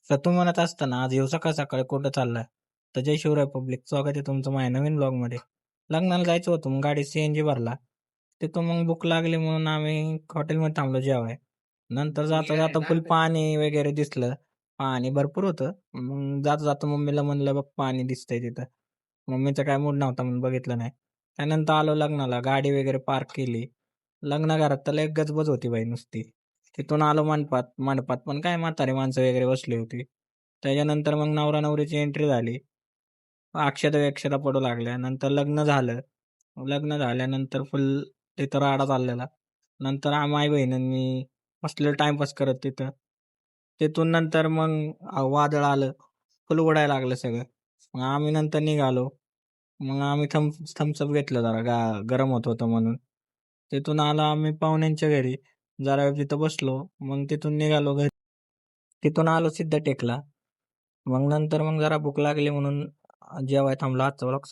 तर तुम्ही म्हणत असताना आज येऊ सकाळ सकाळी कुठं चाललाय? तर जय शिवराय पब्लिक, स्वागत आहे तुमचं माझ्या नवीन ब्लॉगमध्ये. लग्नाला जायचं होतं, मग गाडी सीएनजी भरला. तिथून मग भूक लागली म्हणून आम्ही हॉटेलमध्ये थांबलो जेवाय. नंतर जाता जाता फुल पाणी वगैरे दिसलं. पाणी भरपूर होतं. मग जाता जाता मम्मीला म्हणलं, बघ पाणी दिसतंय तिथं. मम्मीचा काय मूड नव्हता म्हणून बघितलं नाही. त्यानंतर आलो लग्नाला, गाडी वगैरे पार्क केली. लग्नघरात तर लय गजबज होती बाई नुसती. तिथून आलो मंडपात. मंडपात पण काय म्हातारी माणसं वगैरे बसली होती. त्याच्यानंतर मग नवरा नवरीची एंट्री झाली. अक्षता पडू लागल्या. नंतर लग्न झालं. लग्न झाल्यानंतर फुल तिथं राडा चाललेला. नंतर माई बहिणींनी बसलेलं टाइमपास करत तिथं. तिथून नंतर मग वादळ आलं. फुल उडायला लागलं सगळं. मग आम्ही नंतर निघालो. मग आम्ही थम्सअप घेतलं जरा गरम होत होतं म्हणून. तिथून आलो आम्ही पाहुण्यांच्या घरी. जरा वेळ तिथं बसलो. मग तिथून निघालो घरी. तिथून आलो सिद्धटेकला. मग नंतर मग जरा भूक लागली म्हणून जेवाय थांबलो. आजचा ब्लॉग